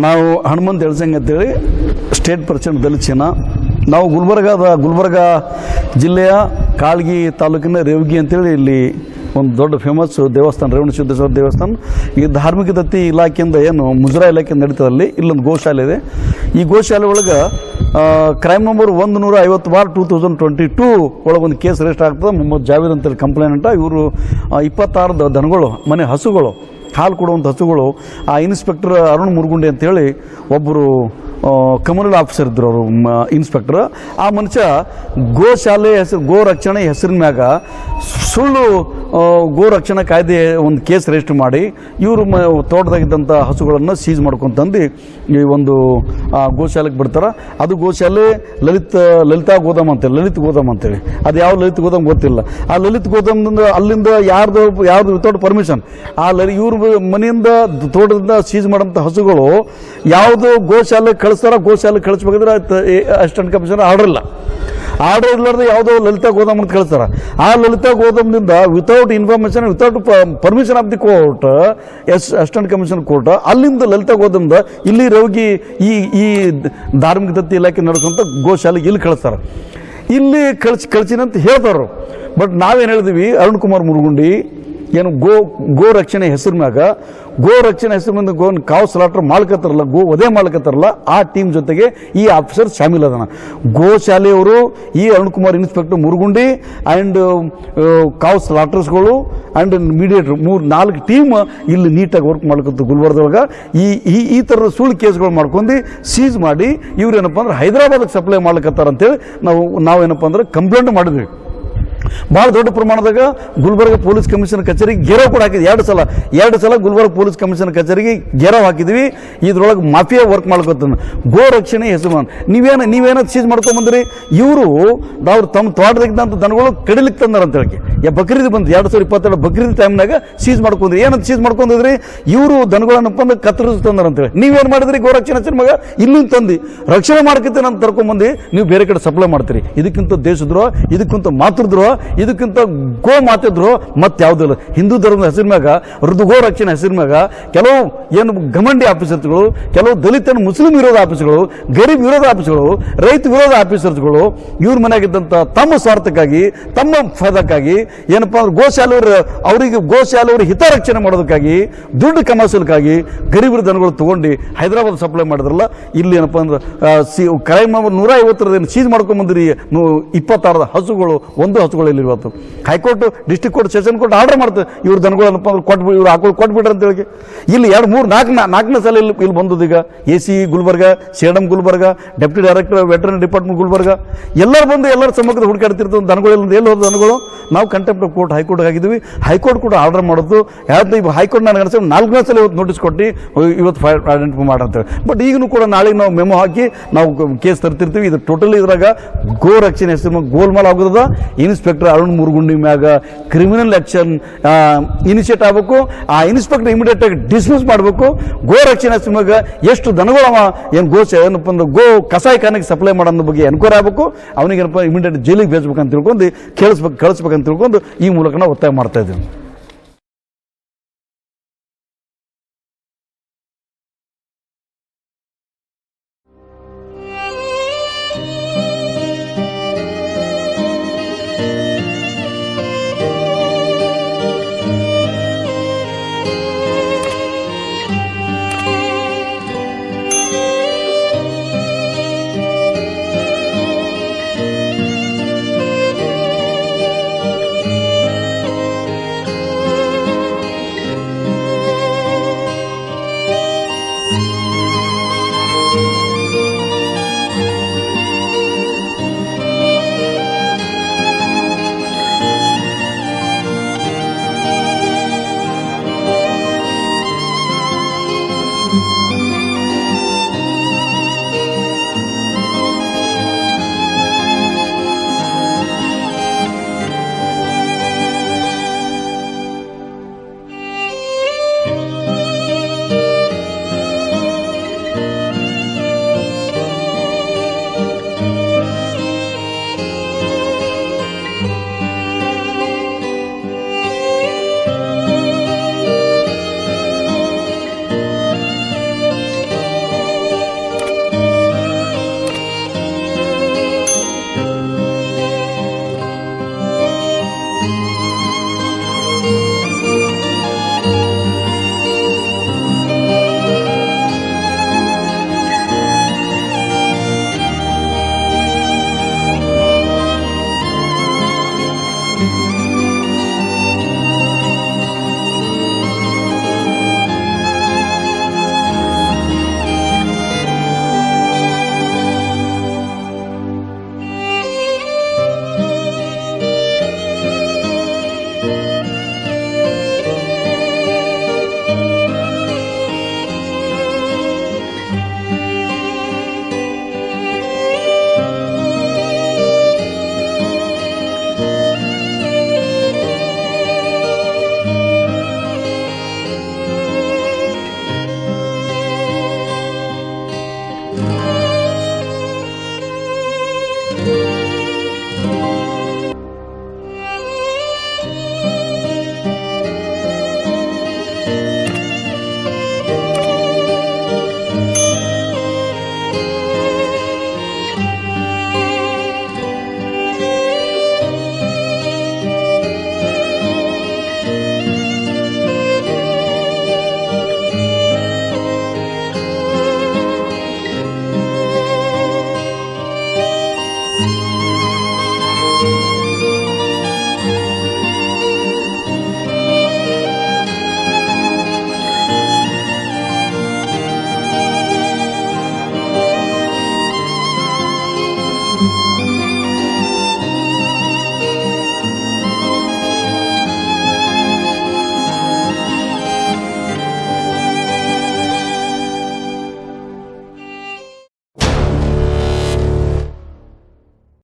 ನಾವು ಹನುಮಂತ ಎಳ್ಸಂಗ್ ಅಂತೇಳಿ state president ದಲಿತ ಸೇನಾ. ನಾವು ಗುಲ್ಬರ್ಗ ಜಿಲ್ಲೆಯ ಕಾಳ್ಗಿ ತಾಲೂಕಿನ ರೇವಗಿ ಅಂತೇಳಿ ಇಲ್ಲಿ ಒಂದು ದೊಡ್ಡ ಫೇಮಸ್ ದೇವಸ್ಥಾನ ರೇವಣಸಿದ್ದೇಶ್ವರ ದೇವಸ್ಥಾನ. ಈ ಧಾರ್ಮಿಕ ದತ್ತಿ ಇಲಾಖೆಯಿಂದ ಏನು ಮುಜರಾ ಇಲಾಖೆಯಿಂದ ನಡೀತದಲ್ಲಿ ಇಲ್ಲೊಂದು ಗೋಶಾಲೆ ಇದೆ. ಈ ಗೋಶಾಲೆ ಒಳಗೆ ಕ್ರೈಮ್ ನಂಬರ್ 150/2022 ಒಳಗೆ ಒಂದು ಕೇಸ್ ರಿಜಿಸ್ಟರ್ ಆಗ್ತದೆ. ಮೊಹಮ್ಮದ್ ಜಾವೇದ್ ಅಂತೇಳಿ ಕಂಪ್ಲೇಂಟ್. ಇವರು 26 ದನಗಳು, ಮನೆ ಹಸುಗಳು, ಹಾಲು ಕೊಡುವಂಥ ಹಸುಗಳು, ಆ ಇನ್ಸ್ಪೆಕ್ಟರ್ ಅರುಣ್ ಮುರುಗುಂಡೆ ಅಂತೇಳಿ ಒಬ್ಬರು ಕಮ್ಯುನಲ್ ಆಫೀಸರ್ ಇದ್ದರು. ಅವರು ಇನ್ಸ್ಪೆಕ್ಟರ್. ಆ ಮನುಷ್ಯ ಗೋಶಾಲೆ ಹೆಸರು, ಗೋ ರಕ್ಷಣೆ ಹೆಸರಿನ ಮ್ಯಾಗ ಸುಳ್ಳು ಗೋ ರಕ್ಷಣಾ ಕಾಯ್ದೆ ಒಂದು ಕೇಸ್ ರಿಜಿಸ್ಟರ್ ಮಾಡಿ ಇವರು ತೋಟದಾಗಿದ್ದಂಥ ಹಸುಗಳನ್ನು ಸೀಜ್ ಮಾಡ್ಕೊಂತಂದು ಈ ಒಂದು ಗೋಶಾಲೆಗೆ ಬಿಡ್ತಾರೆ. ಅದು ಗೋಶಾಲೆ ಲಲಿತಾ ಗೋದಾಮ್ ಅಂತೇಳಿ, ಲಲಿತ್ ಗೋದಾಮ್ ಅಂತೇಳಿ. ಅದು ಯಾವ ಲಲಿತ್ ಗೋದಾಮ್ ಗೊತ್ತಿಲ್ಲ. ಆ ಲಲಿತ್ ಗೋದಾಮ್ನಿಂದ ಅಲ್ಲಿಂದ ಯಾರ್ದು ವಿತೌಟ್ ಪರ್ಮಿಷನ್ ಇವ್ರ ಮನೆಯಿಂದ ತೋಟದಿಂದ ಸೀಜ್ ಮಾಡೋಂಥ ಹಸುಗಳು ಯಾವುದು ಗೋಶಾಲೆ ಕಳಿಸ್ತಾರ, ಗೋಶಾಲೆ ಕಳಿಸ್ಬೇಕಾದ್ರೆ ಅಸಿಸ್ಟೆಂಟ್ ಕಮಿಷನರ್ ಆರ್ಡರ್ ಇರ್ಲಾರ್ದು ಯಾವುದೋ ಲಲಿತಾ ಗೋದಾಮ್ ಅಂತ ಕಳಿಸ್ತಾರೆ. ಆ ಲಲಿತಾ ಗೋದಾಮ್ನಿಂದ without information, without permission of the court, assistant commissioner court, ಅಲ್ಲಿಂದ ಲಲಿತಾ ಗೋದಾಮ್ದ ಇಲ್ಲಿ ರೋಗಿ ಈ ಧಾರ್ಮಿಕ ದತ್ತಿ ಇಲಾಖೆ ನಡೆಸುವಂಥ ಗೋಶಾಲೆಗೆ ಇಲ್ಲಿ ಕಳಿಸ್ತಾರೆ. ಇಲ್ಲಿ ಕಳಿಸಿನಂತ ಹೇಳ್ತಾರು. ಬಟ್ ನಾವೇನು ಹೇಳಿದ್ವಿ, ಅರುಣ್ ಕುಮಾರ್ ಮುರುಗುಂಡಿ ಏನು ಗೋ ರಕ್ಷಣೆ ಹೆಸರು ಮ್ಯಾಗ, ಗೋ ರಕ್ಷಣೆ ಹೆಸರು ಮೇಲೆ ಕಾವು ಸ್ಲಾಟರ್ ಮಾಡ್ಕತ್ತಾರಲ್ಲ, ಗೋ ವಧೆ ಮಾಡ್ಕತ್ತಾರಲ್ಲ, ಆ ಟೀಮ್ ಜೊತೆಗೆ ಈ ಆಫೀಸರ್ ಶಾಮೀಲ್ ಅದನ. ಗೋಶಾಲೆಯವರು, ಈ ಅರುಣ್ ಕುಮಾರ್ ಇನ್ಸ್ಪೆಕ್ಟರ್ ಮುರುಗುಂಡಿ ಆ್ಯಂಡ್ ಕಾವು ಸ್ಲಾಟರ್ಸ್ಗಳು ಆ್ಯಂಡ್ ಮೀಡಿಯೇಟರ್ 3-4 ಟೀಮ್ ಇಲ್ಲಿ ನೀಟಾಗಿ ವರ್ಕ್ ಮಾಡ್ಕೊತ ಗುಲ್ಬರ್ಗದೊಳಗೆ ಈ ಥರದ ಸುಳ್ಳು ಕೇಸ್ಗಳು ಮಾಡ್ಕೊಂಡು ಸೀಜ್ ಮಾಡಿ ಇವ್ರೇನಪ್ಪ ಅಂದ್ರೆ ಹೈದರಾಬಾದ್ಗೆ ಸಪ್ಲೈ ಮಾಡ್ಕತ್ತಾರ ಅಂತೇಳಿ ನಾವೇನಪ್ಪ ಅಂದ್ರೆ ಕಂಪ್ಲೇಂಟ್ ಮಾಡಿದ್ವಿ. ಭಾಳ ದೊಡ್ಡ ಪ್ರಮಾಣದಾಗ ಗುಲ್ಬರ್ಗ ಪೊಲೀಸ್ ಕಮಿಷನರ್ ಕಚೇರಿಗೆ ಗೆರವ್ ಕೂಡ ಹಾಕಿದ್ವಿ. 2 ಸಲ ಗುಲ್ಬರ್ಗ ಪೊಲೀಸ್ ಕಮಿಷನರ್ ಕಚೇರಿಗೆ ಗೆರವ್ ಹಾಕಿದ್ವಿ. ಇದ್ರೊಳಗೆ ಮಾಫಿಯಾ ವರ್ಕ್ ಮಾಡ್ಕೊತಾನೆ. ಗೋ ರಕ್ಷಣೆ ಹೆಸರು ನೀವೇನ ಸೀಜ್ ಮಾಡ್ಕೊಂಬಂದ್ರಿ. ಇವರು ತಮ್ಮ ತೋಟದಾಗಿದ್ದಂಥ ದನಗಳು ಕಡಿಲಿಕ್ಕೆ ತಂದಾರ ಅಂತ ಹೇಳಿ ಬಕ್ರೀದ್ ಬಂತು 2022 ಬಕ್ರೀದ್ ಟೈಮ್ನಾಗ ಸೀಜ್ ಮಾಡ್ಕೊಂಡ್ರಿ. ಏನಂತ ಸೀಜ್ ಮಾಡ್ಕೊಂಡಿದ್ರಿ, ಇವರು ದನಗಳನ್ನಪ್ಪ ಅಂದ್ರೆ ಕತ್ತರಿಸಿ ತಂದಾರ ಅಂತೇಳಿ. ನೀವೇನು ಮಾಡಿದ್ರಿ, ಗೋ ರಕ್ಷಣೆ ಹೆಸರು ಮಗ ಇಲ್ಲಿಂದ ತಂದು ರಕ್ಷಣೆ ಮಾಡ್ಕೊತೀನಿ ಅಂತ ತರ್ಕೊಂಬಂದು ನೀವು ಬೇರೆ ಕಡೆ ಸಪ್ಲೈ ಮಾಡ್ತೀರಿ. ಇದಕ್ಕಿಂತ ದೇಶದ್ರೋಹ, ಇದಕ್ಕಿಂತ ಮಾತೃದ್ರೋಹ, ಇದಕ್ಕಿಂತ ಗೋ ಮಾತಿದ್ರು ಮತ್ತೆ ಯಾವುದಿಲ್ಲ. ಹಿಂದೂ ಧರ್ಮದ ಹೆಸರು ಮ್ಯಾಗ, ಗೋ ರಕ್ಷಣೆ ಹೆಸರು ಮ್ಯಾಗ ಕೆಲವು ಏನು ಗಮಂಡಿ ಆಫೀಸರ್ಸ್ಗಳು, ಕೆಲವು ದಲಿತ ಮುಸ್ಲಿಂ ವಿರೋಧ ಆಫೀಸ್ಗಳು, ಗರೀಬ್ ವಿರೋಧ ಆಫೀಸ್ಗಳು, ರೈತ ವಿರೋಧ ಆಫೀಸರ್ಸ್ಗಳು ಇವ್ರ ಮನೆಯಾಗಿದ್ದಂಥ ತಮ್ಮ ಸ್ವಾರ್ಥಕ್ಕಾಗಿ, ತಮ್ಮ ಫಾದಕ್ಕಾಗಿ ಏನಪ್ಪಾ ಅಂದ್ರೆ ಗೋಶಾಲೆಯವ್ರಿಗೆ ಹಿತರಕ್ಷಣೆ ಮಾಡೋದಕ್ಕಾಗಿ, ದುಡ್ಡು ಕಮಾಸಲಕ್ಕಾಗಿ ಗರೀಬರ ದನಗಳು ತಗೊಂಡು ಹೈದರಾಬಾದ್ ಸಪ್ಲೈ ಮಾಡಿದ್ರಲ್ಲ. ಇಲ್ಲಿ ಏನಪ್ಪಾ ಅಂದ್ರೆ ಕ್ರೈಮ್ ನಂಬರ್ 150 ಸೀಜ್ ಮಾಡ್ಕೊಂಡ್ಬಂದ್ರಿ 26 ಹಸುಗಳು, ಒಂದು ಹಸುಗಳು ಇಲ್ಲಿ ಇವತ್ತು high court, district court, session court order ಮಾಡ್ತಾರೆ. ಇವ್ರ ದನಗಳನ್ನಪ್ಪ ಅಂದ್ರೆ ಇವ್ರು ಹಾಕೊಂಡು ಕೊಟ್ಬಿಟ್ರೆ ಅಂತ ಹೇಳಿ. ಇಲ್ಲಿ 2, 3, 4ನೇ ಸಲ ಇಲ್ಲಿ ಬಂದದ್ದು. ಈಗ AC Gulbarga, Sedam Gulbarga, deputy director veterinary department Gulbarga ಎಲ್ಲರೂ ಬಂದು ಎಲ್ಲರ ಸಮ್ಮುಖದ ಹುಡುಕಾಡ್ತಿರ್ತಾರೆ. ದನಗಳು ಎಲ್ಲಿ ಹೋದ ದನಗಳು. ನಾವು ಕಂಟೆಂಪ್ಟ್ ಆಫ್ ಕೋರ್ಟ್ ಹೈಕೋರ್ಟ್ ಆಗಿದ್ವಿ. ಹೈಕೋರ್ಟ್ ಕೂಡ ಆರ್ಡರ್ ಮಾಡೋದು ಹೈಕೋರ್ಟ್ ನನಗೆ ಅನಿಸ್ತದೆ 4ನೇ ಸಲ ಇವತ್ತು ನೋಟಿಸ್ ಕೊಟ್ಟು ಇವತ್ತು ಐಡೆಂಟಿಫೈ ಮಾಡಂತೇಳಿ. ಬಟ್ ಈಗಲೂ ಕೂಡ ನಾಳೆಗೆ ನಾವು ಮೆಮೊ ಹಾಕಿ ನಾವು ಕೇಸ್ ತರ್ತಿರ್ತೀವಿ. ಇದು ಟೋಟಲಿ ಇದ್ರಾಗ ಗೋ ರಕ್ಷಣೆ ಹೆಸರು ಗೋಲ್ಮಾಲ್ ಆಗೋದ. ಇನ್ಸ್ಪೆಕ್ಟರ್ ಅರುಣ್ ಮುರುಗುಂಡಿ ಮ್ಯಾಗ ಕ್ರಿಮಿನಲ್ ಆಕ್ಷನ್ ಇನಿಷಿಯೇಟ್ ಆಗಬೇಕು. ಆ ಇನ್ಸ್ಪೆಕ್ಟರ್ ಇಮಿಡಿಯೇಟ್ ಆಗಿ ಡಿಸ್ಮಿಸ್ ಮಾಡಬೇಕು. ಗೋ ರಕ್ಷಣೆ ಹೆಸರು ಮ್ಯಾಗ ಎಷ್ಟು ದನಗಳು ಏನಪ್ಪ ಅಂದ್ರೆ ಗೋ ಕಸಾಯಿಖಾನೆಗೆ ಸಪ್ಲೈ ಮಾಡೋದ್ರ ಬಗ್ಗೆ ಎನ್ಕ್ವೈರಿ ಆಗಬೇಕು. ಅವನಿಗೇನಪ್ಪ ಇಮಿಡಿಯೇಟ್ ಜೈಲಿಗೆ ಬೇಸ್ಬೇಕಂತ ತಿಳ್ಕೊಂಡು ಕಳಿಸ್ಬೇಕಂತ ತಿಳ್ಕೊಂಡು ಈ ಮೂಲಕ ನಾವು ಒತ್ತಾಯ ಮಾಡ್ತಾ ಇದ್ದೀವಿ.